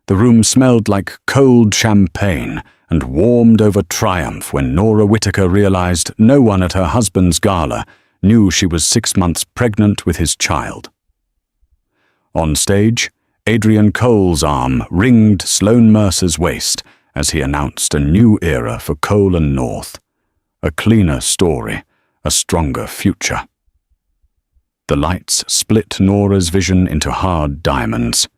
The room smelled like cold champagne and warmed over triumph when Nora Whittaker realized no one at her husband's gala knew she was 6 months pregnant with his child. On stage, Adrian Cole's arm ringed Sloane Mercer's waist as he announced a new era for Cole and North. A cleaner story, a stronger future. The lights split Nora's vision into hard diamonds.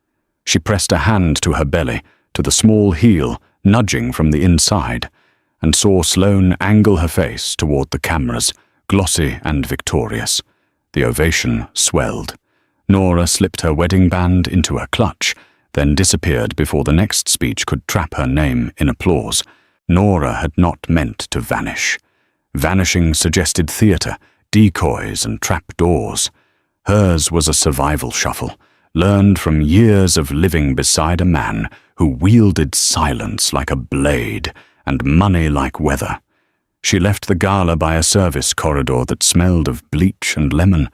She pressed a hand to her belly, to the small heel, nudging from the inside, and saw Sloane angle her face toward the cameras, glossy and victorious. The ovation swelled. Nora slipped her wedding band into her clutch, then disappeared before the next speech could trap her name in applause. Nora had not meant to vanish. Vanishing suggested theatre, decoys and trapdoors. Hers was a survival shuffle, learned from years of living beside a man who wielded silence like a blade and money like weather. She left the gala by a service corridor that smelled of bleach and lemon,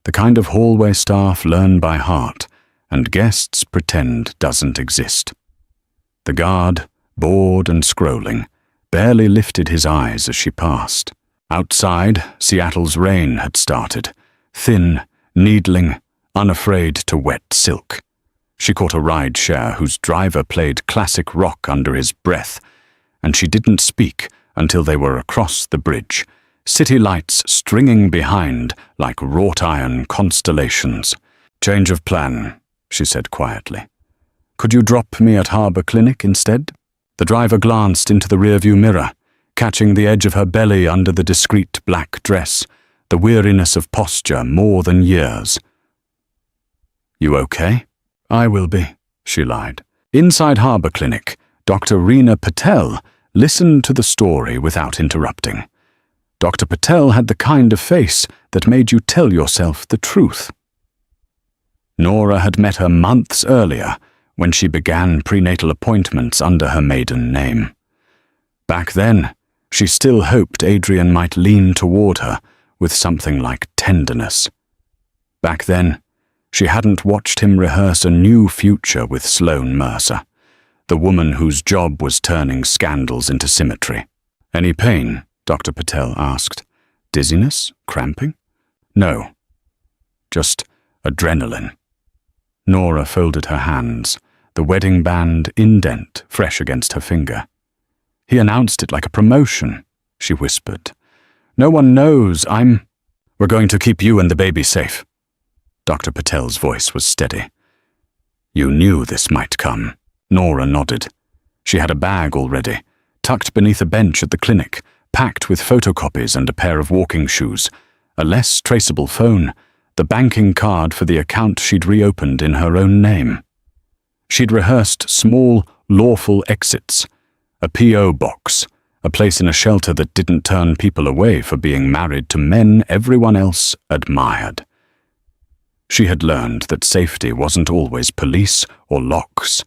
the kind of hallway staff learn by heart, and guests pretend doesn't exist. The guard, bored and scrolling, barely lifted his eyes as she passed. Outside, Seattle's rain had started, thin, needling, unafraid to wet silk. She caught a ride share whose driver played classic rock under his breath, and she didn't speak until they were across the bridge, city lights stringing behind like wrought-iron constellations. "Change of plan," she said quietly. "Could you drop me at Harbour Clinic instead?" The driver glanced into the rearview mirror, catching the edge of her belly under the discreet black dress, the weariness of posture more than years. "You okay?" "I will be," she lied. Inside Harbour Clinic, Dr. Reena Patel listened to the story without interrupting. Dr. Patel had the kind of face that made you tell yourself the truth. Nora had met her months earlier when she began prenatal appointments under her maiden name. Back then, she still hoped Adrian might lean toward her with something like tenderness. Back then, she hadn't watched him rehearse a new future with Sloane Mercer, the woman whose job was turning scandals into symmetry. "Any pain?" Dr. Patel asked. "Dizziness? Cramping?" "No. Just adrenaline." Nora folded her hands, the wedding band indent fresh against her finger. "He announced it like a promotion," she whispered. "No one knows We're going to keep you and the baby safe." Dr. Patel's voice was steady. "You knew this might come." Nora nodded. She had a bag already, tucked beneath a bench at the clinic, packed with photocopies and a pair of walking shoes, a less traceable phone, the banking card for the account she'd reopened in her own name. She'd rehearsed small, lawful exits, a P.O. box, a place in a shelter that didn't turn people away for being married to men everyone else admired. She had learned that safety wasn't always police or locks.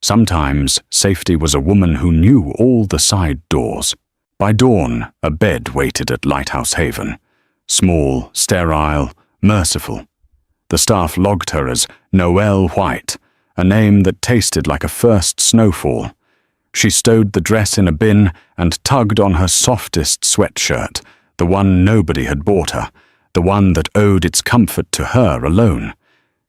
Sometimes safety was a woman who knew all the side doors. By dawn, a bed waited at Lighthouse Haven. Small, sterile, merciful. The staff logged her as Noelle White, a name that tasted like a first snowfall. She stowed the dress in a bin and tugged on her softest sweatshirt, the one nobody had bought her, the one that owed its comfort to her alone.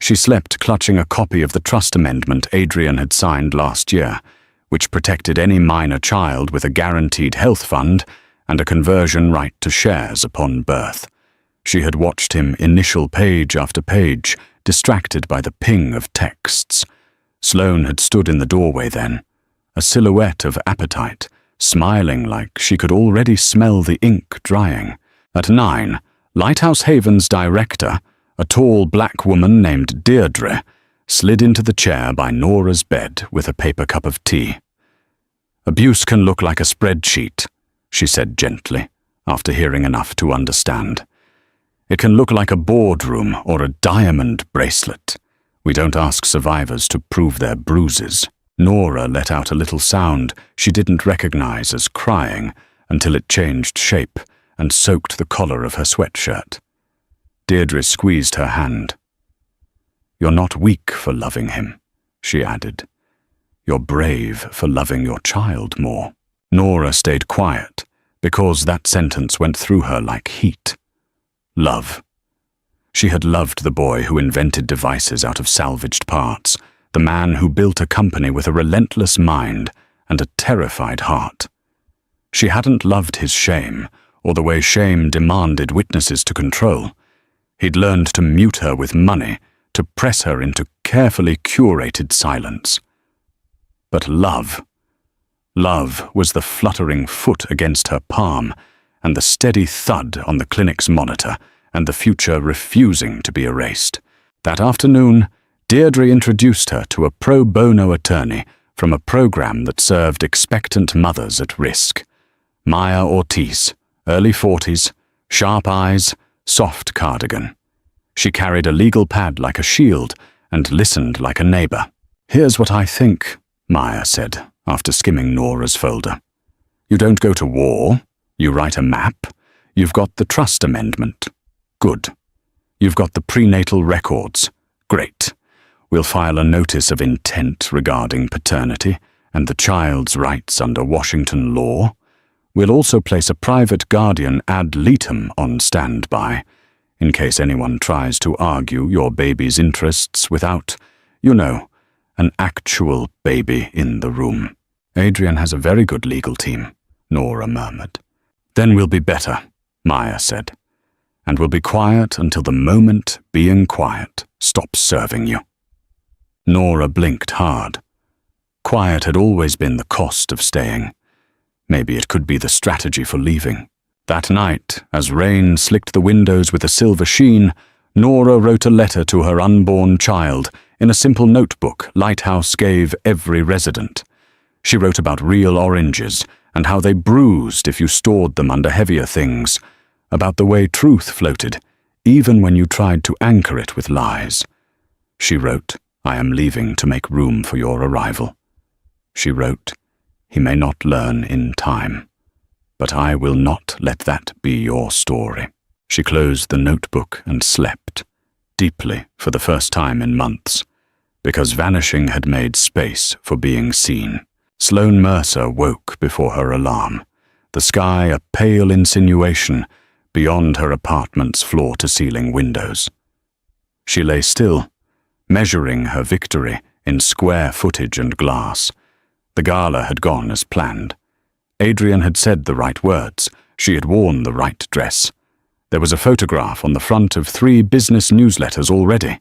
She slept clutching a copy of the trust amendment Adrian had signed last year, which protected any minor child with a guaranteed health fund and a conversion right to shares upon birth. She had watched him initial page after page, distracted by the ping of texts. Sloane had stood in the doorway then, a silhouette of appetite, smiling like she could already smell the ink drying. At 9, Lighthouse Haven's director, a tall black woman named Deirdre, slid into the chair by Nora's bed with a paper cup of tea. "Abuse can look like a spreadsheet," she said gently, after hearing enough to understand. "It can look like a boardroom or a diamond bracelet. We don't ask survivors to prove their bruises." Nora let out a little sound she didn't recognize as crying until it changed shape and soaked the collar of her sweatshirt. Deirdre squeezed her hand. "You're not weak for loving him," she added. You're brave for loving your child more. Nora stayed quiet, because that sentence went through her like heat. Love. She had loved the boy who invented devices out of salvaged parts, the man who built a company with a relentless mind and a terrified heart. She hadn't loved his shame, or the way shame demanded witnesses to control. He'd learned to mute her with money, to press her into carefully curated silence. But love was the fluttering foot against her palm, and the steady thud on the clinic's monitor, and the future refusing to be erased. That afternoon, Deirdre introduced her to a pro bono attorney from a program that served expectant mothers at risk. Maya Ortiz, early 40s, sharp eyes, soft cardigan. She carried a legal pad like a shield and listened like a neighbor. "Here's what I think," Maya said, after skimming Nora's folder. "You don't go to war. You write a map. You've got the trust amendment. Good. You've got the prenatal records. Great. We'll file a notice of intent regarding paternity and the child's rights under Washington law. We'll also place a private guardian ad litem on standby, in case anyone tries to argue your baby's interests without, an actual baby in the room." "Adrian has a very good legal team," Nora murmured. "Then we'll be better," Maya said. "And we'll be quiet until the moment being quiet stops serving you." Nora blinked hard. Quiet had always been the cost of staying. Maybe it could be the strategy for leaving. That night, as rain slicked the windows with a silver sheen, Nora wrote a letter to her unborn child in a simple notebook Lighthouse gave every resident. She wrote about real oranges and how they bruised if you stored them under heavier things, about the way truth floated, even when you tried to anchor it with lies. She wrote, "I am leaving to make room for your arrival." She wrote, "He may not learn in time, but I will not let that be your story." She closed the notebook and slept, deeply for the first time in months, because vanishing had made space for being seen. Sloane Mercer woke before her alarm, the sky a pale insinuation beyond her apartment's floor-to-ceiling windows. She lay still, measuring her victory in square footage and glass. The gala had gone as planned. Adrian had said the right words. She had worn the right dress. There was a photograph on the front of 3 business newsletters already.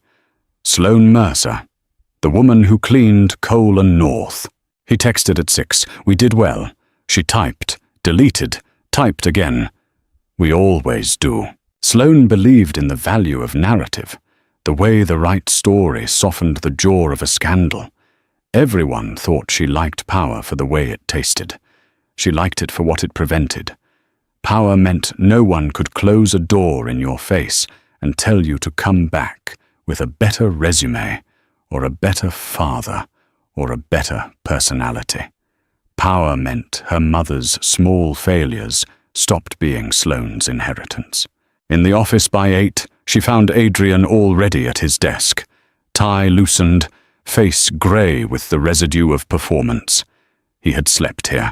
Sloane Mercer, the woman who cleaned Cole and North. He texted at 6. "We did well." She typed, deleted, typed again. "We always do." Sloane believed in the value of narrative, the way the right story softened the jaw of a scandal. Everyone thought she liked power for the way it tasted. She liked it for what it prevented. Power meant no one could close a door in your face and tell you to come back with a better resume, or a better father, or a better personality. Power meant her mother's small failures stopped being Sloane's inheritance. In the office by 8, she found Adrian already at his desk, tie loosened, face grey with the residue of performance. He had slept here.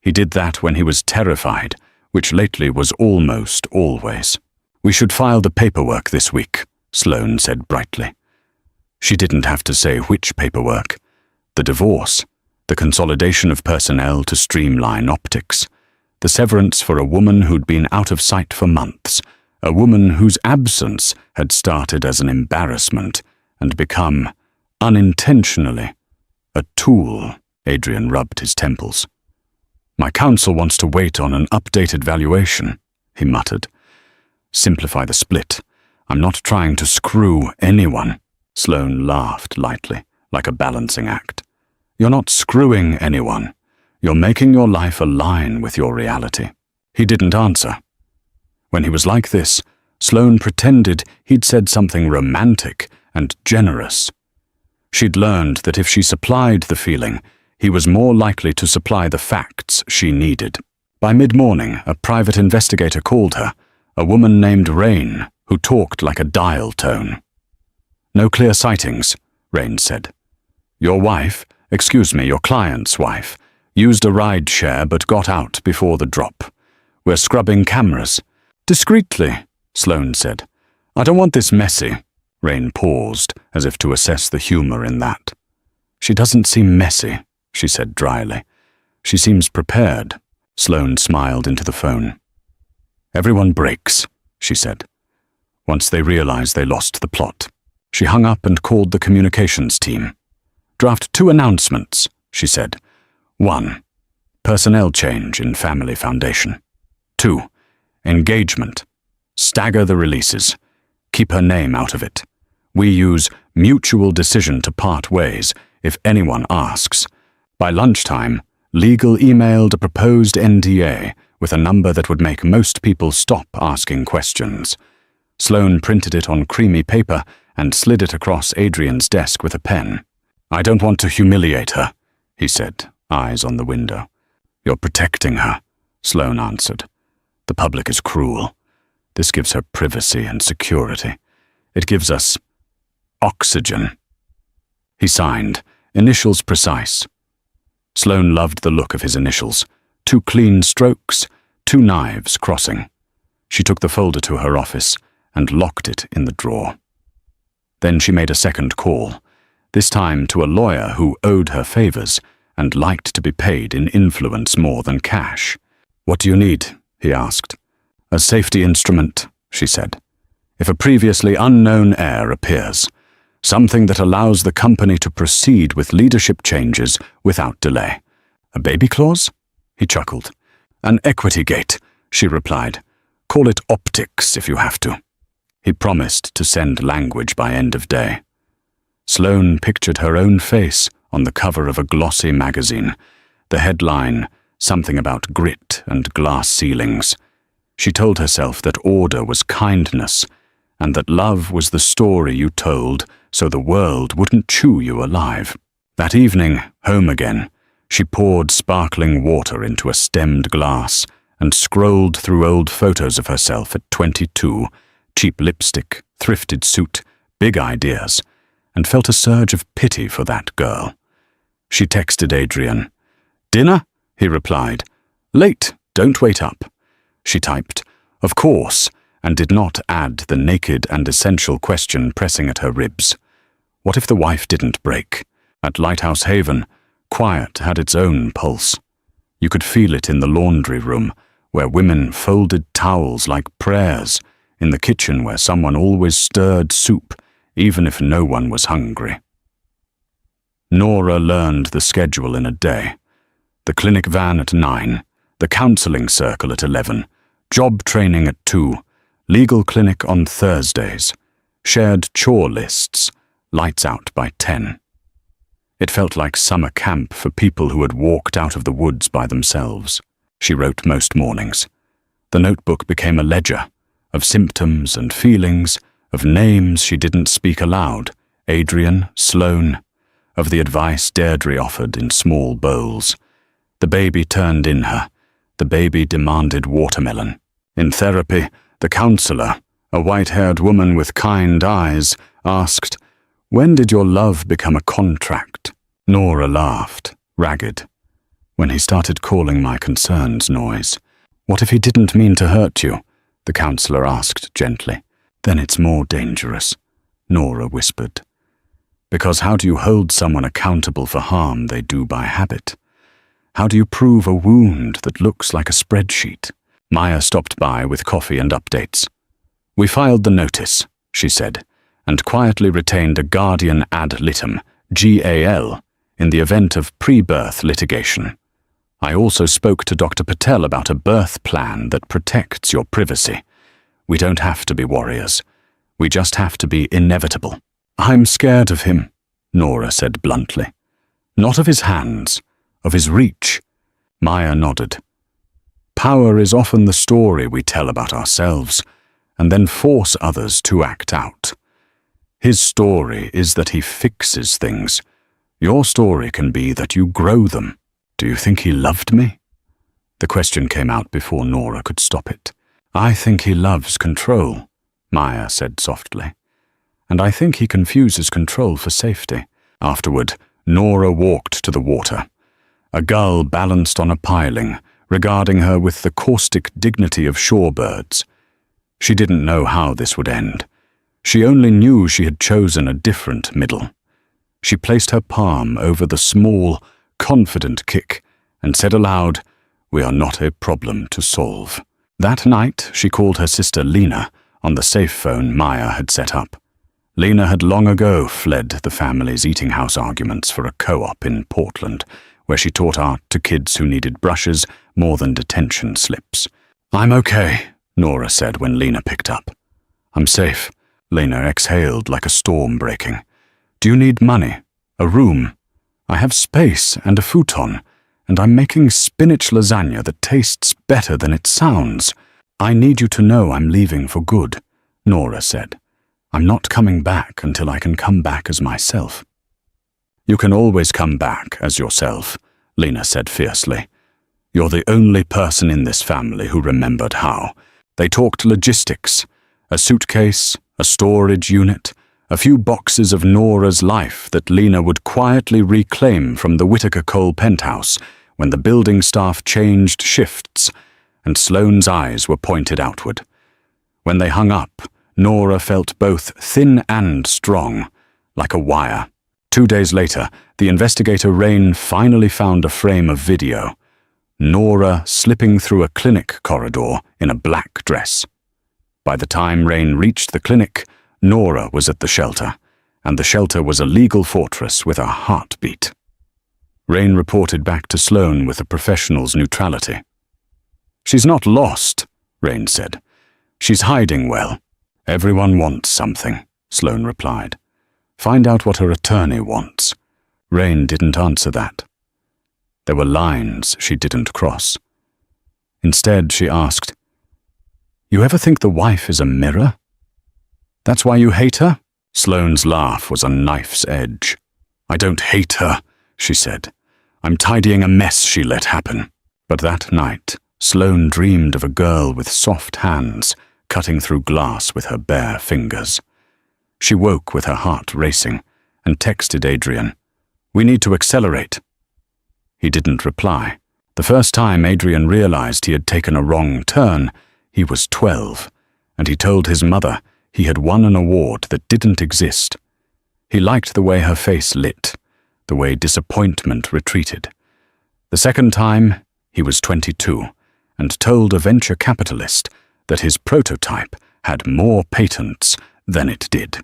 He did that when he was terrified, which lately was almost always. "We should file the paperwork this week," Sloane said brightly. She didn't have to say which paperwork. The divorce, the consolidation of personnel to streamline optics, the severance for a woman who'd been out of sight for months, a woman whose absence had started as an embarrassment and become, unintentionally, a tool. Adrian rubbed his temples. "My counsel wants to wait on an updated valuation," he muttered. "Simplify the split. I'm not trying to screw anyone." Sloane laughed lightly, like a balancing act. "You're not screwing anyone. You're making your life align with your reality." He didn't answer. When he was like this, Sloane pretended he'd said something romantic and generous. She'd learned that if she supplied the feeling, he was more likely to supply the facts she needed. By mid-morning, a private investigator called her, a woman named Rain, who talked like a dial tone. "No clear sightings," Rain said. "Your wife, Excuse me, your client's wife. Used a ride share but got out before the drop. We're scrubbing cameras. Discreetly, Sloane said. I don't want this messy. Rain paused, as if to assess the humor in that. She doesn't seem messy, she said dryly. She seems prepared. Sloane smiled into the phone. Everyone breaks, she said. Once they realized they lost the plot. She hung up and called the communications team. Draft 2 announcements, she said. 1. Personnel change in Family Foundation. 2. Engagement. Stagger the releases. Keep her name out of it. We use mutual decision to part ways if anyone asks. By lunchtime, legal emailed a proposed NDA with a number that would make most people stop asking questions. Sloane printed it on creamy paper and slid it across Adrian's desk with a pen. I don't want to humiliate her, he said, eyes on the window. You're protecting her, Sloane answered. The public is cruel. This gives her privacy and security. It gives us oxygen. He signed, initials precise. Sloane loved the look of his initials. 2 clean strokes, 2 knives crossing. She took the folder to her office and locked it in the drawer. Then she made a second call, this time to a lawyer who owed her favors and liked to be paid in influence more than cash. What do you need? He asked. A safety instrument, she said. If a previously unknown heir appears, something that allows the company to proceed with leadership changes without delay. A baby clause? He chuckled. An equity gate, she replied. Call it optics if you have to. He promised to send language by end of day. Sloane pictured her own face on the cover of a glossy magazine. The headline, something about grit and glass ceilings. She told herself that order was kindness, and that love was the story you told so the world wouldn't chew you alive. That evening, home again, she poured sparkling water into a stemmed glass and scrolled through old photos of herself at 22, cheap lipstick, thrifted suit, big ideas, and felt a surge of pity for that girl. She texted Adrian. Dinner? He replied. Late, don't wait up. She typed, of course, and did not add the naked and essential question pressing at her ribs. What if the wife didn't break? At Lighthouse Haven, quiet had its own pulse. You could feel it in the laundry room, where women folded towels like prayers, in the kitchen where someone always stirred soup, even if no one was hungry. Nora learned the schedule in a day. The clinic van at 9, the counseling circle at 11, job training at 2, legal clinic on Thursdays, shared chore lists, lights out by 10. It felt like summer camp for people who had walked out of the woods by themselves. She wrote most mornings. The notebook became a ledger of symptoms and feelings, of names she didn't speak aloud, Adrian, Sloane, of the advice Deirdre offered in small bowls. The baby turned in her. The baby demanded watermelon. In therapy, the counselor, a white-haired woman with kind eyes, asked, "When did your love become a contract?" Nora laughed, ragged. When he started calling my concerns noise. What if he didn't mean to hurt you? The counselor asked gently. Then it's more dangerous, Nora whispered. Because how do you hold someone accountable for harm they do by habit? How do you prove a wound that looks like a spreadsheet? Maya stopped by with coffee and updates. We filed the notice, she said, and quietly retained a guardian ad litem, GAL, in the event of pre-birth litigation. I also spoke to Dr. Patel about a birth plan that protects your privacy. We don't have to be warriors. We just have to be inevitable. I'm scared of him, Nora said bluntly. Not of his hands, of his reach. Maya nodded. Power is often the story we tell about ourselves, and then force others to act out. His story is that he fixes things. Your story can be that you grow them. Do you think he loved me? The question came out before Nora could stop it. I think he loves control, Maya said softly. And I think he confuses control for safety. Afterward, Nora walked to the water. A gull balanced on a piling, regarding her with the caustic dignity of shorebirds. She didn't know how this would end. She only knew she had chosen a different middle. She placed her palm over the small, confident kick and said aloud, "We are not a problem to solve." That night, she called her sister Lena on the safe phone Maya had set up. Lena had long ago fled the family's eating house arguments for a co-op in Portland, where she taught art to kids who needed brushes more than detention slips. "I'm okay," Nora said when Lena picked up. "I'm safe." Lena exhaled like a storm breaking. "Do you need money? A room? I have space and a futon, and I'm making spinach lasagna that tastes better than it sounds. I need you to know I'm leaving for good," Nora said. "I'm not coming back until I can come back as myself." "You can always come back as yourself," Lena said fiercely. "You're the only person in this family who remembered how." They talked logistics, a suitcase, a storage unit, a few boxes of Nora's life that Lena would quietly reclaim from the Whitaker Cole penthouse when the building staff changed shifts and Sloane's eyes were pointed outward. When they hung up, Nora felt both thin and strong, like a wire. 2 days later, the investigator Rain finally found a frame of video. Nora slipping through a clinic corridor in a black dress. By the time Rain reached the clinic, Nora was at the shelter, and the shelter was a legal fortress with a heartbeat. Rain reported back to Sloane with a professional's neutrality. "She's not lost," Rain said. "She's hiding well." "Everyone wants something," Sloane replied. "Find out what her attorney wants." Rain didn't answer that. There were lines she didn't cross. Instead, she asked, "You ever think the wife is a mirror? That's why you hate her?" Sloane's laugh was a knife's edge. "I don't hate her," she said. "I'm tidying a mess she let happen." But that night, Sloane dreamed of a girl with soft hands, cutting through glass with her bare fingers. She woke with her heart racing and texted Adrian, "We need to accelerate." He didn't reply. The first time Adrian realized he had taken a wrong turn, he was 12, and he told his mother he had won an award that didn't exist. He liked the way her face lit, the way disappointment retreated. The second time, he was 22, and told a venture capitalist that his prototype had more patents than it did.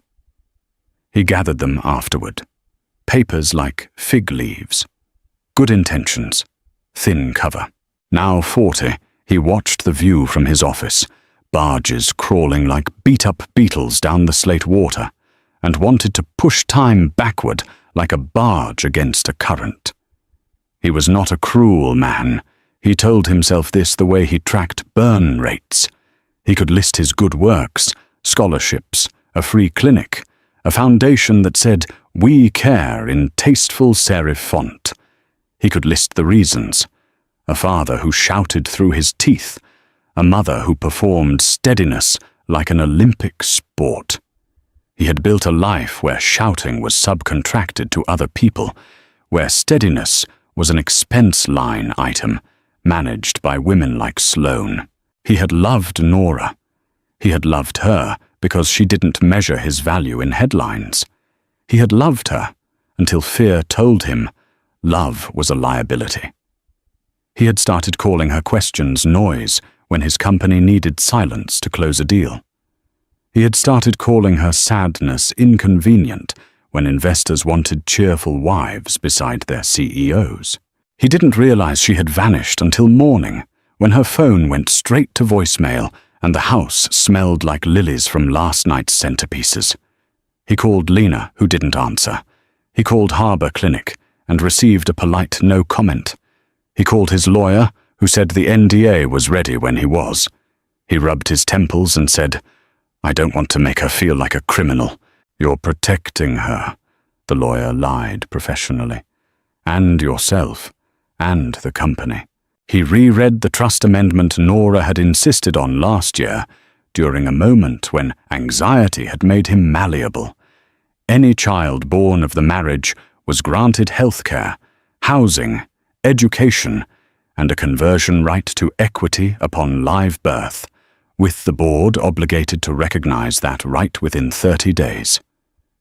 He gathered them afterward. Papers like fig leaves. Good intentions. Thin cover. Now 40, he watched the view from his office, barges crawling like beat-up beetles down the slate water, and wanted to push time backward like a barge against a current. He was not a cruel man. He told himself this the way he tracked burn rates. He could list his good works, scholarships, a free clinic, a foundation that said, "We care" in tasteful serif font. He could list the reasons. A father who shouted through his teeth, a mother who performed steadiness like an Olympic sport. He had built a life where shouting was subcontracted to other people, where steadiness was an expense line item managed by women like Sloane. He had loved Nora. He had loved her because she didn't measure his value in headlines. He had loved her until fear told him love was a liability. He had started calling her questions noise when his company needed silence to close a deal. He had started calling her sadness inconvenient when investors wanted cheerful wives beside their CEOs. He didn't realize she had vanished until morning, when her phone went straight to voicemail and the house smelled like lilies from last night's centerpieces. He called Lena, who didn't answer. He called Harbor Clinic and received a polite no comment. He called his lawyer, who said the NDA was ready when he was. He rubbed his temples and said, "I don't want to make her feel like a criminal." "You're protecting her," the lawyer lied professionally. "And yourself, and the company." He reread the trust amendment Nora had insisted on last year, during a moment when anxiety had made him malleable. Any child born of the marriage was granted health care, housing, education, and a conversion right to equity upon live birth, with the board obligated to recognize that right within 30 days.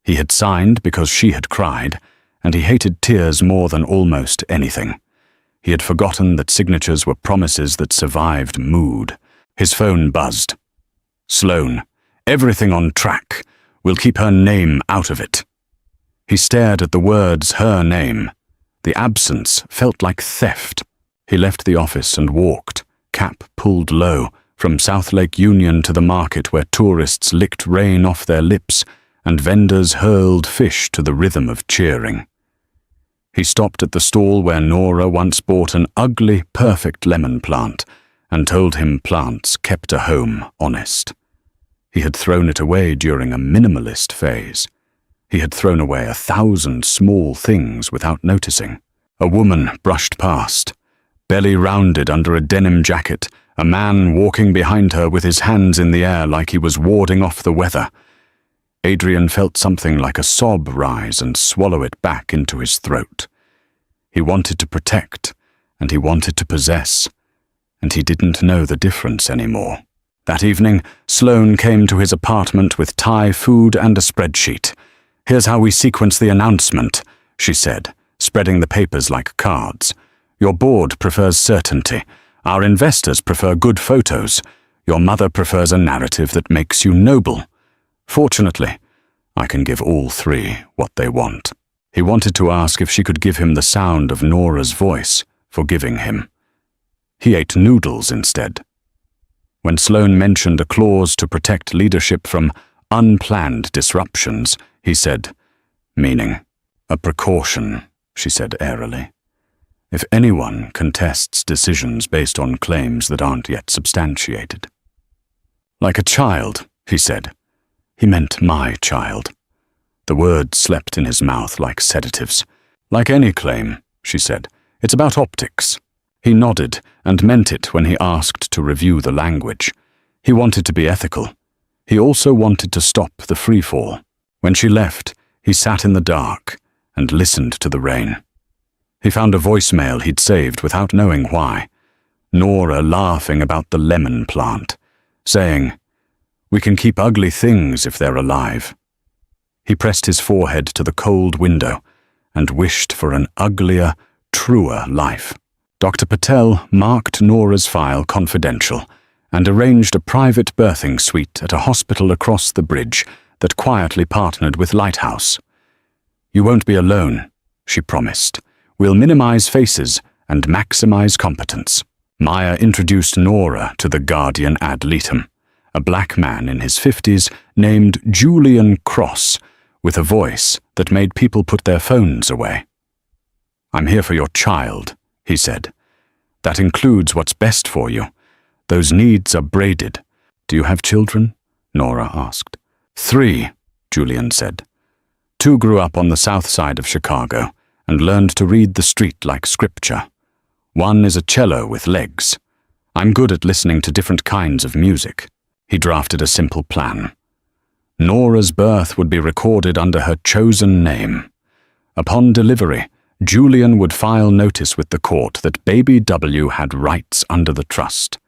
He had signed because she had cried, and he hated tears more than almost anything. He had forgotten that signatures were promises that survived mood. His phone buzzed. "Sloane, everything on track. We'll keep her name out of it." He stared at the words "her name." The absence felt like theft. He left the office and walked, cap pulled low, from South Lake Union to the market where tourists licked rain off their lips and vendors hurled fish to the rhythm of cheering. He stopped at the stall where Nora once bought an ugly, perfect lemon plant and told him plants kept a home honest. He had thrown it away during a minimalist phase. He had thrown away 1,000 small things without noticing. A woman brushed past, belly rounded under a denim jacket, a man walking behind her with his hands in the air like he was warding off the weather. Adrian felt something like a sob rise and swallow it back into his throat. He wanted to protect, and he wanted to possess, and he didn't know the difference anymore. That evening, Sloane came to his apartment with Thai food and a spreadsheet. "Here's how we sequence the announcement," she said, spreading the papers like cards. "Your board prefers certainty. Our investors prefer good photos. Your mother prefers a narrative that makes you noble. Fortunately, I can give all three what they want." He wanted to ask if she could give him the sound of Nora's voice, forgiving him. He ate noodles instead. When Sloane mentioned a clause to protect leadership from unplanned disruptions, he said, "Meaning, a precaution," she said airily. "If anyone contests decisions based on claims that aren't yet substantiated." "Like a child," he said. He meant my child. The words slept in his mouth like sedatives. "Like any claim," she said. "It's about optics." He nodded and meant it when he asked to review the language. He wanted to be ethical. He also wanted to stop the freefall. When she left, he sat in the dark and listened to the rain. He found a voicemail he'd saved without knowing why. Nora laughing about the lemon plant, saying, "We can keep ugly things if they're alive." He pressed his forehead to the cold window and wished for an uglier, truer life. Dr. Patel marked Nora's file confidential and arranged a private birthing suite at a hospital across the bridge that quietly partnered with Lighthouse. "You won't be alone," she promised. "We'll minimize faces and maximize competence." Maya introduced Nora to the guardian ad litem, a black man in his 50s named Julian Cross, with a voice that made people put their phones away. "I'm here for your child," he said. "That includes what's best for you. Those needs are braided." "Do you have children?" Nora asked. "3, Julian said. 2 grew up on the south side of Chicago and learned to read the street like scripture. 1 is a cello with legs. I'm good at listening to different kinds of music." He drafted a simple plan. Nora's birth would be recorded under her chosen name. Upon delivery, Julian would file notice with the court that baby W had rights under the trust.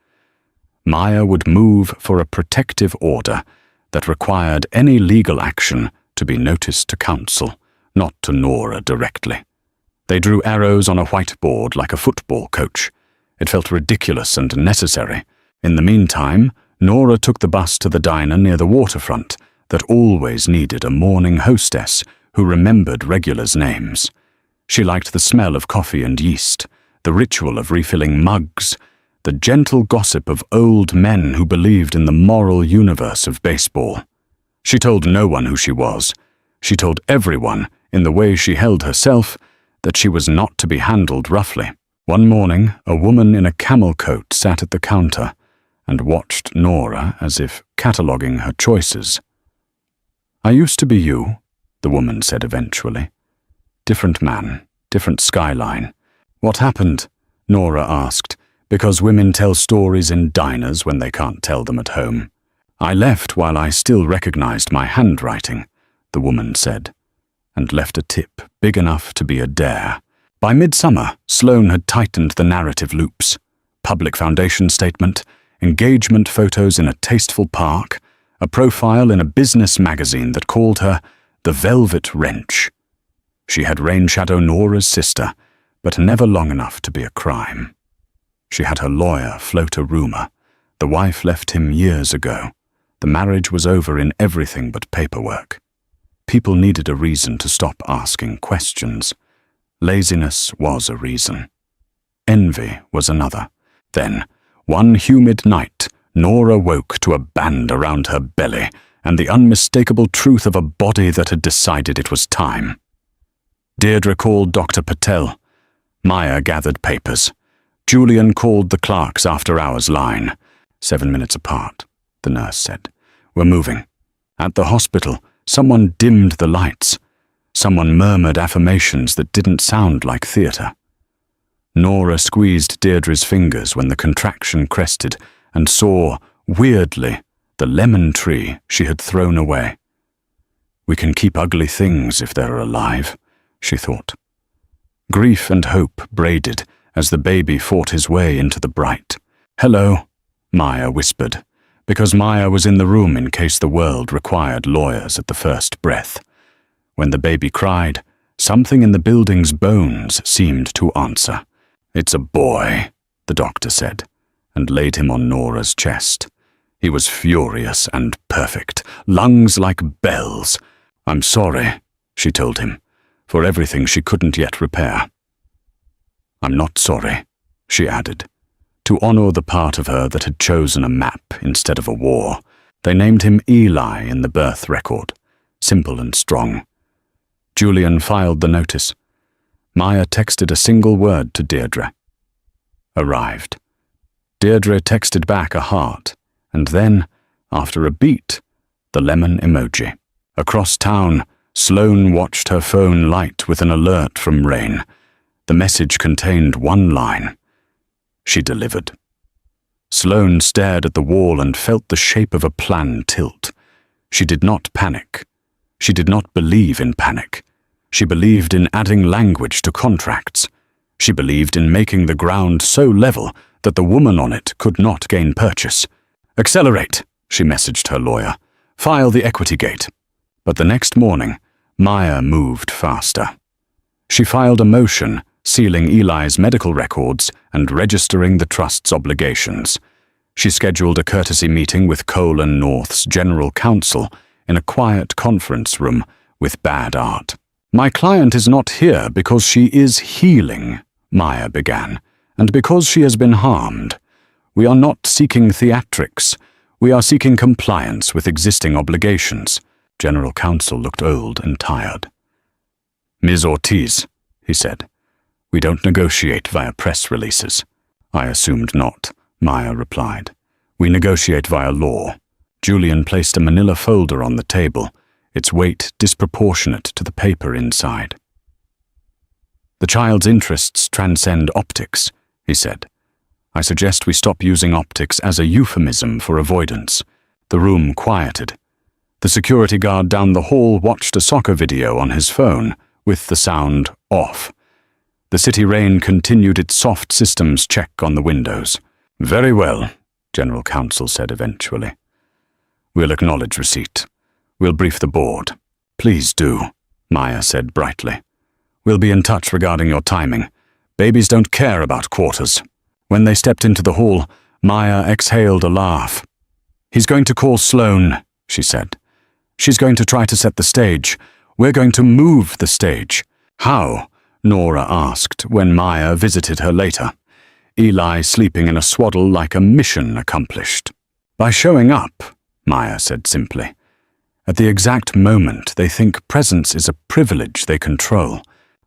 Maya would move for a protective order that required any legal action to be noticed to counsel, not to Nora directly. They drew arrows on a whiteboard like a football coach. It felt ridiculous and necessary. In the meantime, Nora took the bus to the diner near the waterfront that always needed a morning hostess who remembered regulars' names. She liked the smell of coffee and yeast, the ritual of refilling mugs, the gentle gossip of old men who believed in the moral universe of baseball. She told no one who she was. She told everyone, in the way she held herself, that she was not to be handled roughly. One morning, a woman in a camel coat sat at the counter and watched Nora as if cataloguing her choices. "I used to be you," the woman said eventually. "Different man, different skyline." "What happened?" Nora asked, because women tell stories in diners when they can't tell them at home. "I left while I still recognized my handwriting," the woman said, and left a tip big enough to be a dare. By midsummer, Sloane had tightened the narrative loops. Public foundation statement, engagement photos in a tasteful park, a profile in a business magazine that called her the Velvet Wrench. She had rain-shadow Nora's sister, but never long enough to be a crime. She had her lawyer float a rumor. The wife left him years ago. The marriage was over in everything but paperwork. People needed a reason to stop asking questions. Laziness was a reason. Envy was another. Then, one humid night, Nora woke to a band around her belly and the unmistakable truth of a body that had decided it was time. Deirdre called Dr. Patel. Maya gathered papers. Julian called the clerk's after-hours line. 7 minutes apart, the nurse said. We're moving. At the hospital, someone dimmed the lights. Someone murmured affirmations that didn't sound like theatre. Nora squeezed Deirdre's fingers when the contraction crested and saw, weirdly, the lemon tree she had thrown away. We can keep ugly things if they're alive, she thought. Grief and hope braided as the baby fought his way into the bright. Hello, Maya whispered, because Maya was in the room in case the world required lawyers at the first breath. When the baby cried, something in the building's bones seemed to answer. It's a boy, the doctor said, and laid him on Nora's chest. He was furious and perfect, lungs like bells. I'm sorry, she told him, for everything she couldn't yet repair. I'm not sorry, she added. To honor the part of her that had chosen a map instead of a war, they named him Eli in the birth record, simple and strong. Julian filed the notice. Maya texted a single word to Deirdre. Arrived. Deirdre texted back a heart, and then, after a beat, the lemon emoji. Across town, Sloane watched her phone light with an alert from Rain. The message contained one line. She delivered. Sloane stared at the wall and felt the shape of a plan tilt. She did not panic. She did not believe in panic. She believed in adding language to contracts. She believed in making the ground so level that the woman on it could not gain purchase. Accelerate, she messaged her lawyer. File the equity gate. But the next morning, Maya moved faster. She filed a motion sealing Eli's medical records and registering the trust's obligations. She scheduled a courtesy meeting with Cole & North's general counsel in a quiet conference room with bad art. My client is not here because she is healing, Maya began, and because she has been harmed. We are not seeking theatrics. We are seeking compliance with existing obligations. General counsel looked old and tired. Ms. Ortiz, he said, we don't negotiate via press releases. I assumed not, Maya replied. We negotiate via law. Julian placed a manila folder on the table, its weight disproportionate to the paper inside. The child's interests transcend optics, he said. I suggest we stop using optics as a euphemism for avoidance. The room quieted. The security guard down the hall watched a soccer video on his phone, with the sound off. The city rain continued its soft systems check on the windows. Very well, General Counsel said eventually. We'll acknowledge receipt. We'll brief the board. Please do, Maya said brightly. We'll be in touch regarding your timing. Babies don't care about quarters. When they stepped into the hall, Maya exhaled a laugh. He's going to call Sloane, she said. She's going to try to set the stage. We're going to move the stage. How? Nora asked when Maya visited her later. Eli sleeping in a swaddle like a mission accomplished. By showing up, Maya said simply. At the exact moment they think presence is a privilege they control.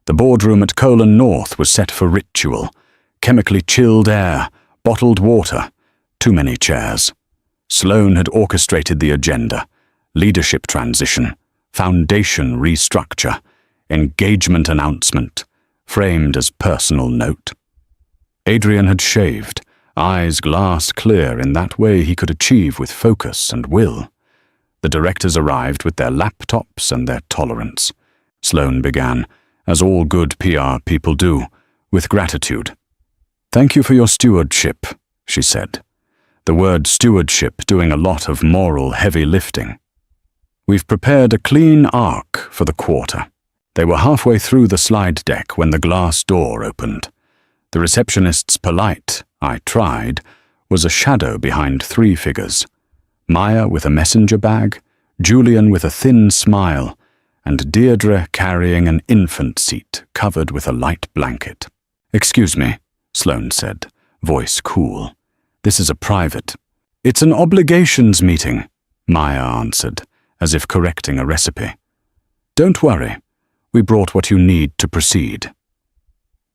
The boardroom at Cole & North was set for ritual. Chemically chilled air, bottled water, too many chairs. Sloane had orchestrated the agenda. Leadership transition, foundation restructure, engagement announcement, framed as personal note. Adrian had shaved, eyes glass clear in that way he could achieve with focus and will. The directors arrived with their laptops and their tolerance. Sloane began, as all good PR people do, with gratitude. "Thank you for your stewardship," she said. The word stewardship doing a lot of moral heavy lifting. "We've prepared a clean arc for the quarter." They were halfway through the slide deck when the glass door opened. The receptionist's polite, "I tried," was a shadow behind 3 figures. Maya with a messenger bag, Julian with a thin smile, and Deirdre carrying an infant seat covered with a light blanket. "Excuse me," Sloane said, voice cool. "This is a private." "It's an obligations meeting," Maya answered, as if correcting a recipe. "Don't worry. We brought what you need to proceed."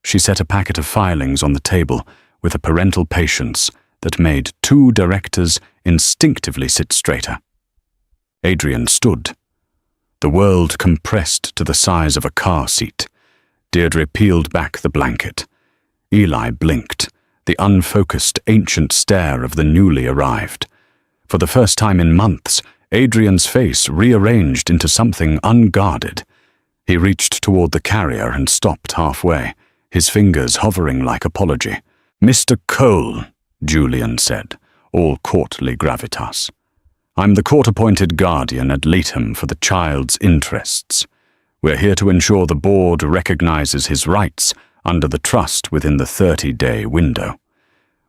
She set a packet of filings on the table with a parental patience that made 2 directors instinctively sit straighter. Adrian stood. The world compressed to the size of a car seat. Deirdre peeled back the blanket. Eli blinked, the unfocused ancient stare of the newly arrived. For the first time in months, Adrian's face rearranged into something unguarded. He reached toward the carrier and stopped halfway, his fingers hovering like apology. "Mr. Cole," Julian said, all courtly gravitas. "I'm the court-appointed guardian at Latham for the child's interests. We're here to ensure the board recognizes his rights under the trust within the 30-day window.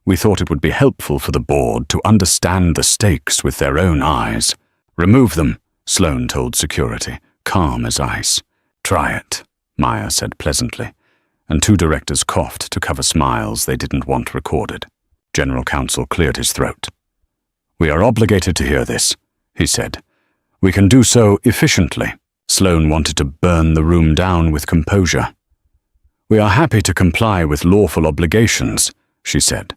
We thought it would be helpful for the board to understand the stakes with their own eyes." "Remove them," Sloane told security, calm as ice. "Try it," Maya said pleasantly, and 2 directors coughed to cover smiles they didn't want recorded. General Counsel cleared his throat. "We are obligated to hear this," he said. "We can do so efficiently." Sloane wanted to burn the room down with composure. "We are happy to comply with lawful obligations," she said.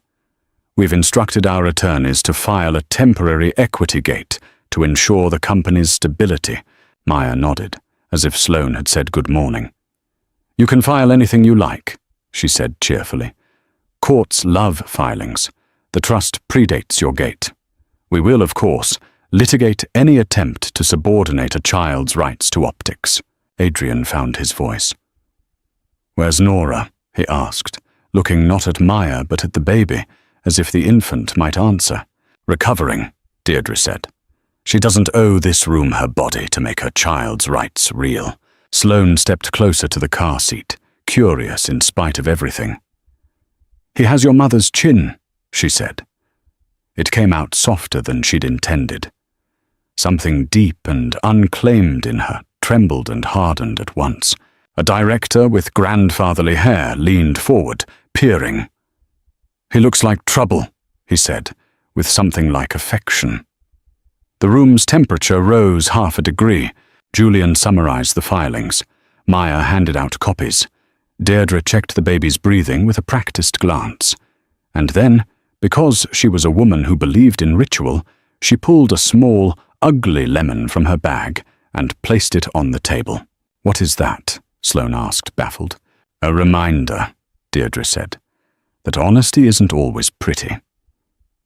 "We've instructed our attorneys to file a temporary equity gate to ensure the company's stability." Maya nodded, as if Sloane had said good morning. "You can file anything you like," she said cheerfully. "Courts love filings. The trust predates your gate. We will, of course, litigate any attempt to subordinate a child's rights to optics." Adrian found his voice. "Where's Nora?" he asked, looking not at Maya but at the baby, as if the infant might answer. "Recovering," Deirdre said. "She doesn't owe this room her body to make her child's rights real." Sloane stepped closer to the car seat, curious in spite of everything. "He has your mother's chin," she said. It came out softer than she'd intended. Something deep and unclaimed in her trembled and hardened at once. A director with grandfatherly hair leaned forward, peering. "He looks like trouble," he said, with something like affection. The room's temperature rose 1/2 a degree. Julian summarized the filings. Maya handed out copies. Deirdre checked the baby's breathing with a practiced glance. And then, because she was a woman who believed in ritual, she pulled a small, ugly lemon from her bag and placed it on the table. "What is that?" Sloane asked, baffled. "A reminder," Deirdre said, "that honesty isn't always pretty.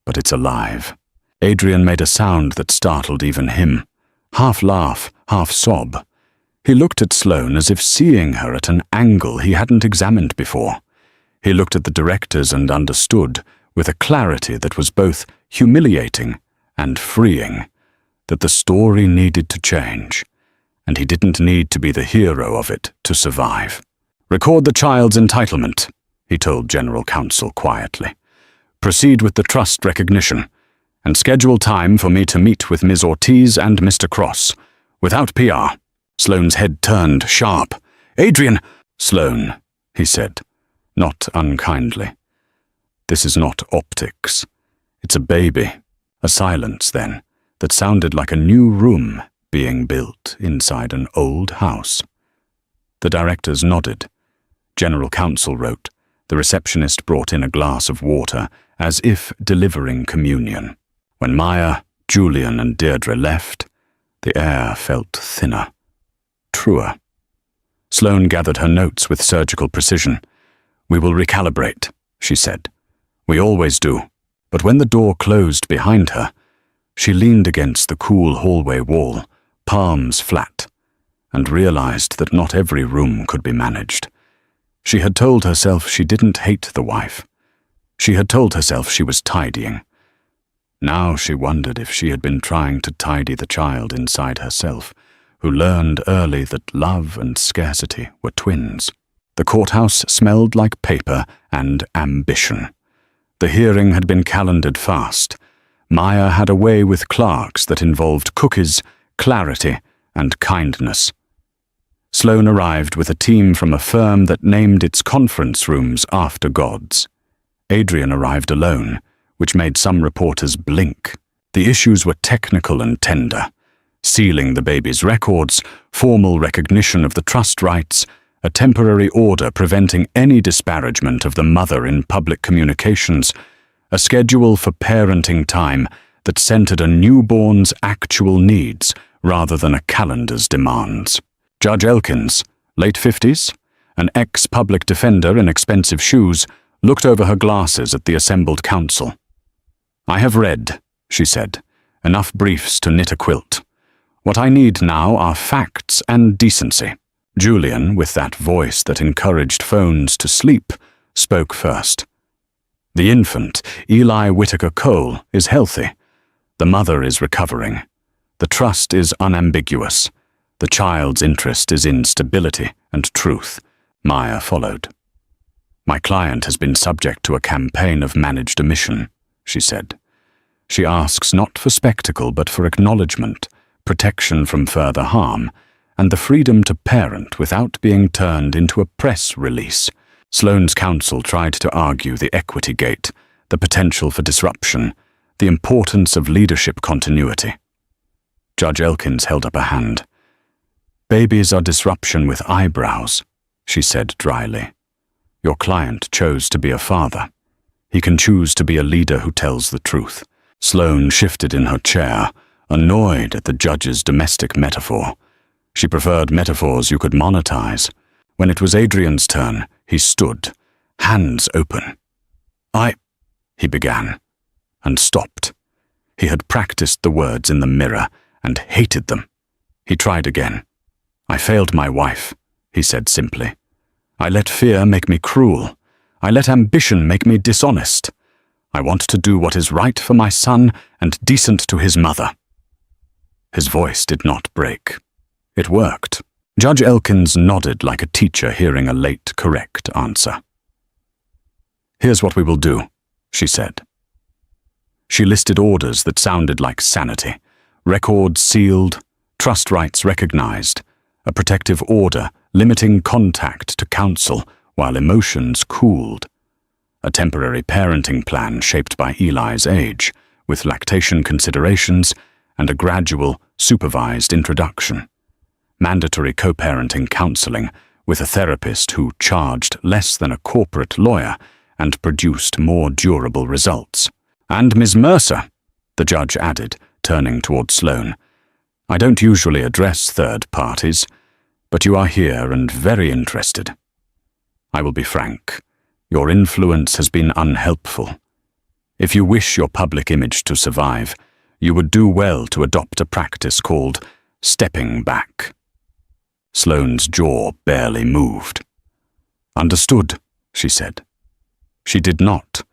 But it's alive." Adrian made a sound that startled even him. Half laugh, half sob. He looked at Sloane as if seeing her at an angle he hadn't examined before. He looked at the directors and understood, with a clarity that was both humiliating and freeing, that the story needed to change, and he didn't need to be the hero of it to survive. "Record the child's entitlement," he told General Counsel quietly. "Proceed with the trust recognition, and schedule time for me to meet with Ms. Ortiz and Mr. Cross. Without PR." Sloane's head turned sharp. "Adrian!" "Sloane," he said, not unkindly. "This is not optics. It's a baby." A silence then, that sounded like a new room being built inside an old house. The directors nodded. General Counsel wrote. The receptionist brought in a glass of water, as if delivering communion. When Maya, Julian, and Deirdre left, the air felt thinner, truer. Sloane gathered her notes with surgical precision. "We will recalibrate," she said. "We always do." But when the door closed behind her, she leaned against the cool hallway wall, palms flat, and realized that not every room could be managed. She had told herself she didn't hate the wife. She had told herself she was tidying. Now she wondered if she had been trying to tidy the child inside herself, who learned early that love and scarcity were twins. The courthouse smelled like paper and ambition. The hearing had been calendared fast. Maya had a way with clerks that involved cookies, clarity, and kindness. Sloane arrived with a team from a firm that named its conference rooms after gods. Adrian arrived alone, which made some reporters blink. The issues were technical and tender: sealing the baby's records, formal recognition of the trust rights, a temporary order preventing any disparagement of the mother in public communications, a schedule for parenting time that centered a newborn's actual needs rather than a calendar's demands. Judge Elkins, late 50s, an ex-public defender in expensive shoes, looked over her glasses at the assembled council. "I have read," she said, "enough briefs to knit a quilt. What I need now are facts and decency." Julian, with that voice that encouraged phones to sleep, spoke first. "The infant, Eli Whitaker Cole, is healthy. The mother is recovering. The trust is unambiguous. The child's interest is in stability and truth." Maya followed. "My client has been subject to a campaign of managed omission," she said. "She asks not for spectacle but for acknowledgement, protection from further harm, and the freedom to parent without being turned into a press release." Sloane's counsel tried to argue the equity gate, the potential for disruption, the importance of leadership continuity. Judge Elkins held up a hand. "Babies are disruption with eyebrows," she said dryly. "Your client chose to be a father. He can choose to be a leader who tells the truth." Sloane shifted in her chair, annoyed at the judge's domestic metaphor. She preferred metaphors you could monetize. When it was Adrian's turn, he stood, hands open. He began, and stopped. He had practiced the words in the mirror and hated them. He tried again. "I failed my wife," he said simply. "I let fear make me cruel. I let ambition make me dishonest. I want to do what is right for my son and decent to his mother." His voice did not break. It worked. Judge Elkins nodded like a teacher hearing a late correct answer. "Here's what we will do," she said. She listed orders that sounded like sanity: records sealed, trust rights recognized, a protective order limiting contact to counsel while emotions cooled, a temporary parenting plan shaped by Eli's age, with lactation considerations and a gradual, supervised introduction, mandatory co-parenting counseling with a therapist who charged less than a corporate lawyer and produced more durable results. "And Ms. Mercer," the judge added, turning toward Sloane, "I don't usually address third parties, but you are here and very interested. I will be frank. Your influence has been unhelpful. If you wish your public image to survive, you would do well to adopt a practice called stepping back." Sloane's jaw barely moved. "Understood," she said. She did not,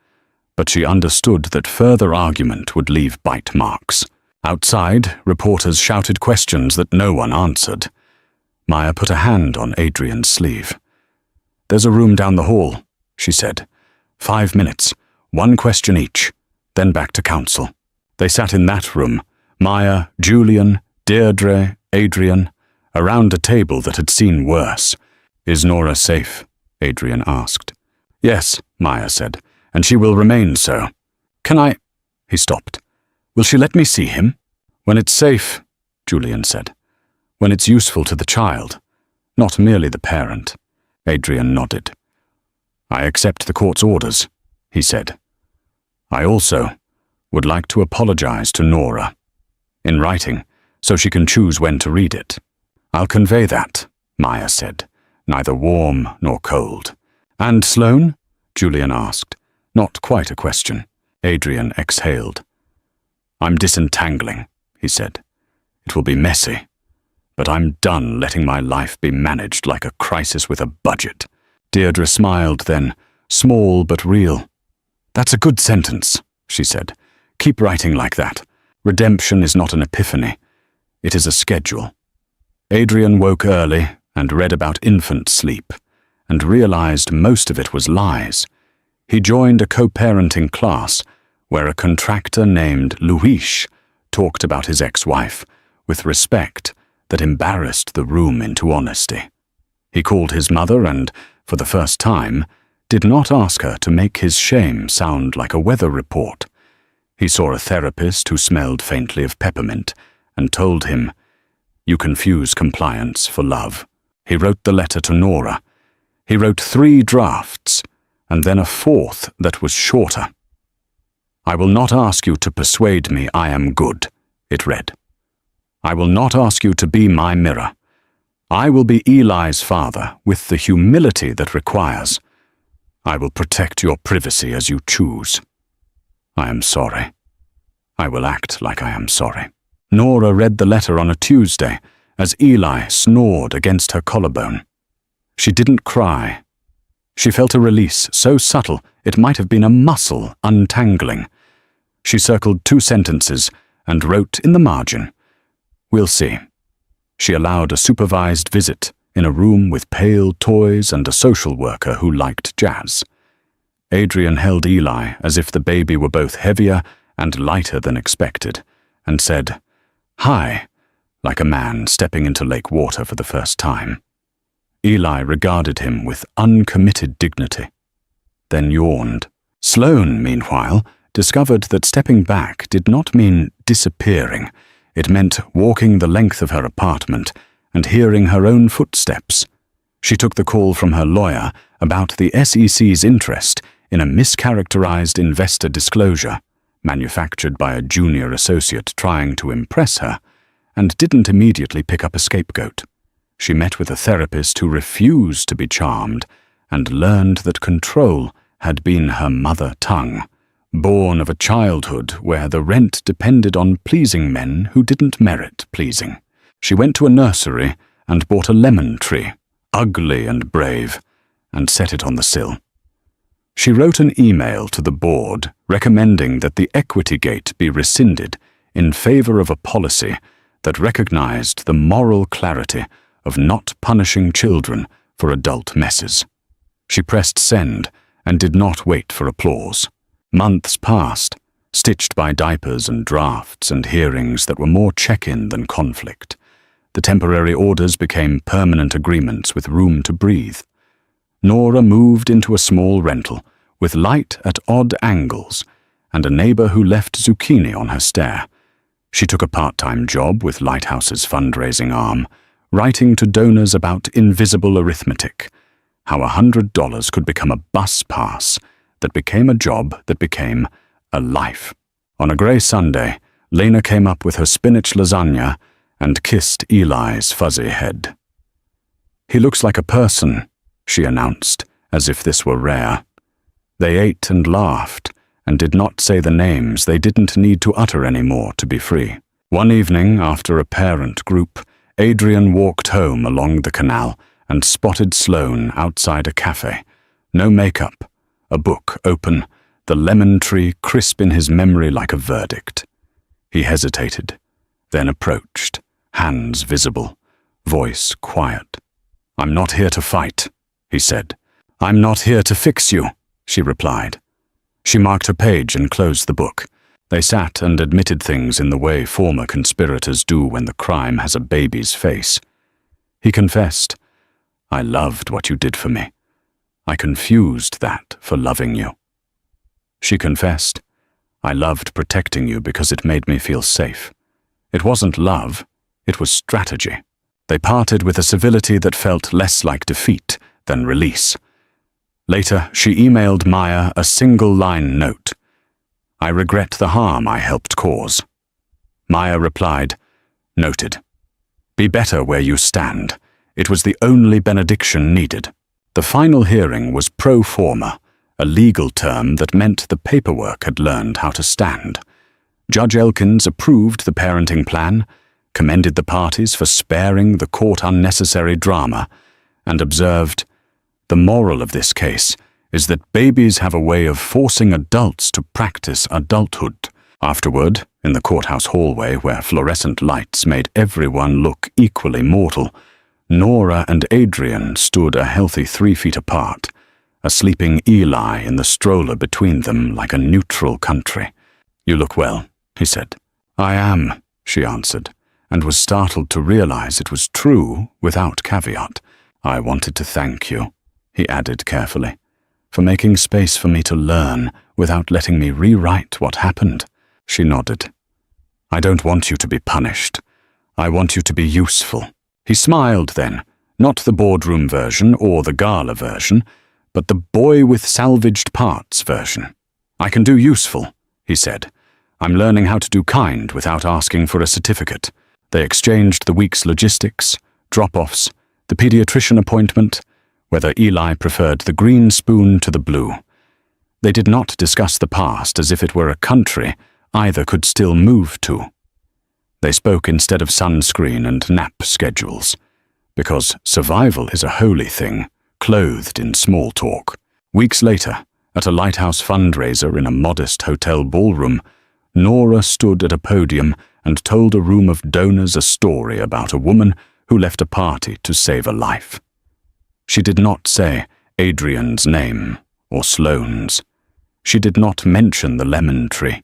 but she understood that further argument would leave bite marks. Outside, reporters shouted questions that no one answered. Maya put a hand on Adrian's sleeve. "There's a room down the hall," she said. 5 minutes, 1 question each, then back to counsel." They sat in that room, Maya, Julian, Deirdre, Adrian, around a table that had seen worse. "Is Nora safe?" Adrian asked. "Yes," Maya said, "and she will remain so." "Can I—" He stopped. "Will she let me see him?" "When it's safe," Julian said. "When it's useful to the child, not merely the parent." Adrian nodded. "I accept the court's orders," he said. "I also would like to apologize to Nora, in writing, so she can choose when to read it." "I'll convey that," Maya said, neither warm nor cold. "And Sloane?" Julian asked. Not quite a question. Adrian exhaled. "I'm disentangling," he said. "It will be messy. but I'm done letting my life be managed like a crisis with a budget." Deirdre smiled then, small but real. "That's a good sentence," she said. "Keep writing like that. Redemption is not an epiphany. It is a schedule." Adrian woke early and read about infant sleep, and realized most of it was lies. He joined a co-parenting class where a contractor named Luis talked about his ex-wife with respect that embarrassed the room into honesty. He called his mother and, for the first time, did not ask her to make his shame sound like a weather report. He saw a therapist who smelled faintly of peppermint and told him, "You confuse compliance for love." He wrote the letter to Nora. He wrote 3 drafts, and then a 4th that was shorter. "I will not ask you to persuade me I am good," it read. "I will not ask you to be my mirror. I will be Eli's father with the humility that requires. I will protect your privacy as you choose. I am sorry. I will act like I am sorry." Nora read the letter on a Tuesday as Eli snored against her collarbone. She didn't cry. She felt a release so subtle it might have been a muscle untangling. She circled 2 sentences and wrote in the margin, "We'll see." She allowed a supervised visit in a room with pale toys and a social worker who liked jazz. Adrian held Eli as if the baby were both heavier and lighter than expected, and said, "Hi," like a man stepping into lake water for the first time. Eli regarded him with uncommitted dignity, then yawned. Sloane, meanwhile, discovered that stepping back did not mean disappearing. It meant walking the length of her apartment and hearing her own footsteps. She took the call from her lawyer about the SEC's interest in a mischaracterized investor disclosure, manufactured by a junior associate trying to impress her, and didn't immediately pick up a scapegoat. She met with a therapist who refused to be charmed and learned that control had been her mother tongue, born of a childhood where the rent depended on pleasing men who didn't merit pleasing. She went to a nursery and bought a lemon tree, ugly and brave, and set it on the sill. She wrote an email to the board recommending that the equity gate be rescinded in favor of a policy that recognized the moral clarity of not punishing children for adult messes. She pressed send and did not wait for applause. Months passed, stitched by diapers and drafts and hearings that were more check-in than conflict. The temporary orders became permanent agreements with room to breathe. Nora moved into a small rental with light at odd angles and a neighbor who left zucchini on her stair. She took a part-time job with Lighthouse's fundraising arm, writing to donors about invisible arithmetic, how $100 could become a bus pass that became a job that became a life. On a grey Sunday, Lena came up with her spinach lasagna and kissed Eli's fuzzy head. "He looks like a person," she announced, as if this were rare. They ate and laughed, and did not say the names they didn't need to utter anymore to be free. One evening, after a parent group, Adrian walked home along the canal and spotted Sloane outside a cafe. No makeup, a book open, the lemon tree crisp in his memory like a verdict. He hesitated, then approached, hands visible, voice quiet. "I'm not here to fight," he said. "I'm not here to fix you," she replied. She marked her page and closed the book. They sat and admitted things in the way former conspirators do when the crime has a baby's face. He confessed, "I loved what you did for me. I confused that for loving you." She confessed, "I loved protecting you because it made me feel safe. It wasn't love, it was strategy." They parted with a civility that felt less like defeat than release. Later, she emailed Maya a single-line note. "I regret the harm I helped cause." Maya replied, "Noted. Be better where you stand. It was the only benediction needed." The final hearing was pro forma, a legal term that meant the paperwork had learned how to stand. Judge Elkins approved the parenting plan, commended the parties for sparing the court unnecessary drama, and observed, "The moral of this case is that babies have a way of forcing adults to practice adulthood." Afterward, in the courthouse hallway where fluorescent lights made everyone look equally mortal, Nora and Adrian stood a healthy 3 feet apart, a sleeping Eli in the stroller between them like a neutral country. "You look well," he said. "I am," she answered, and was startled to realize it was true without caveat. "I wanted to thank you," he added carefully, "for making space for me to learn without letting me rewrite what happened." She nodded. "I don't want you to be punished. I want you to be useful." He smiled then, not the boardroom version or the gala version, but the boy with salvaged parts version. "I can do useful," he said. "I'm learning how to do kind without asking for a certificate." They exchanged the week's logistics, drop-offs, the pediatrician appointment, whether Eli preferred the green spoon to the blue. They did not discuss the past as if it were a country either could still move to. They spoke instead of sunscreen and nap schedules, because survival is a holy thing, clothed in small talk. Weeks later, at a lighthouse fundraiser in a modest hotel ballroom, Nora stood at a podium and told a room of donors a story about a woman who left a party to save a life. She did not say Adrian's name or Sloane's. She did not mention the lemon tree.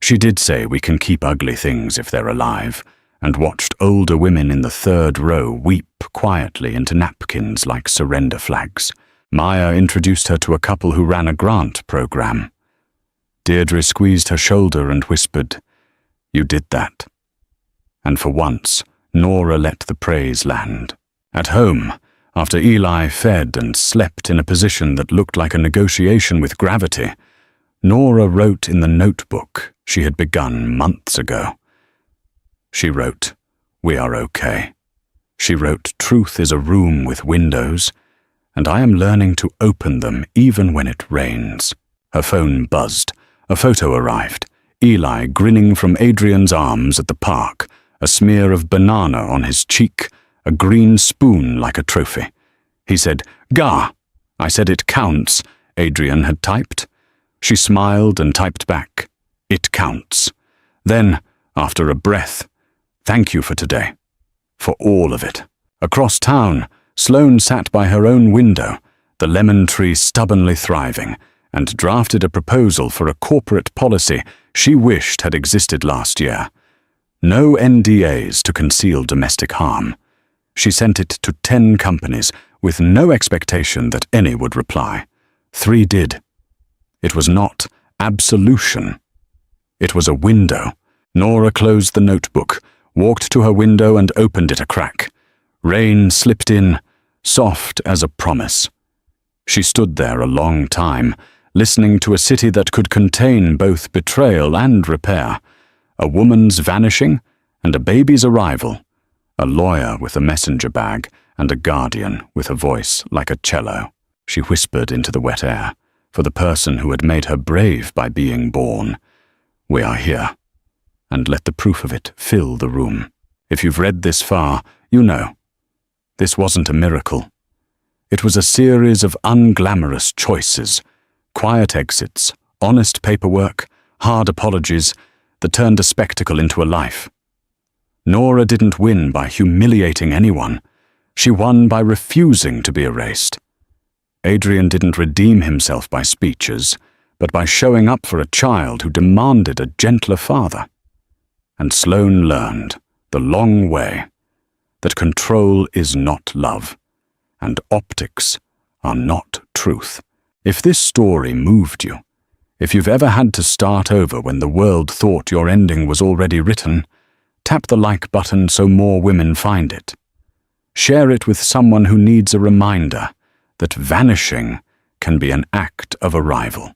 She did say we can keep ugly things if they're alive, and watched older women in the third row weep quietly into napkins like surrender flags. Maya introduced her to a couple who ran a grant program. Deirdre squeezed her shoulder and whispered, "You did that." And for once, Nora let the praise land. At home, after Eli fed and slept in a position that looked like a negotiation with gravity, Nora wrote in the notebook she had begun months ago. She wrote, "We are okay." She wrote, "Truth is a room with windows, and I am learning to open them even when it rains." Her phone buzzed. A photo arrived. Eli grinning from Adrian's arms at the park, a smear of banana on his cheek, a green spoon like a trophy. He said, "Gah!" I said, "It counts," Adrian had typed. She smiled and typed back, "It counts." Then, after a breath, "Thank you for today. For all of it." Across town, Sloane sat by her own window, the lemon tree stubbornly thriving, and drafted a proposal for a corporate policy she wished had existed last year. No NDAs to conceal domestic harm. She sent it to 10 companies with no expectation that any would reply. 3 did. It was not absolution. It was a window. Nora closed the notebook, walked to her window and opened it a crack. Rain slipped in, soft as a promise. She stood there a long time, listening to a city that could contain both betrayal and repair, a woman's vanishing and a baby's arrival, a lawyer with a messenger bag and a guardian with a voice like a cello. She whispered into the wet air, for the person who had made her brave by being born. "We are here," and let the proof of it fill the room. If you've read this far, you know. This wasn't a miracle. It was a series of unglamorous choices, quiet exits, honest paperwork, hard apologies that turned a spectacle into a life. Nora didn't win by humiliating anyone. She won by refusing to be erased. Adrian didn't redeem himself by speeches, but by showing up for a child who demanded a gentler father. And Sloane learned, the long way, that control is not love, and optics are not truth. If this story moved you, if you've ever had to start over when the world thought your ending was already written, tap the like button so more women find it. Share it with someone who needs a reminder that vanishing can be an act of arrival.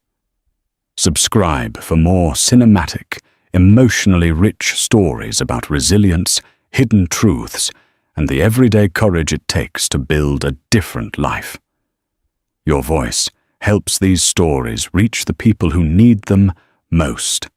Subscribe for more cinematic, emotionally rich stories about resilience, hidden truths, and the everyday courage it takes to build a different life. Your voice helps these stories reach the people who need them most.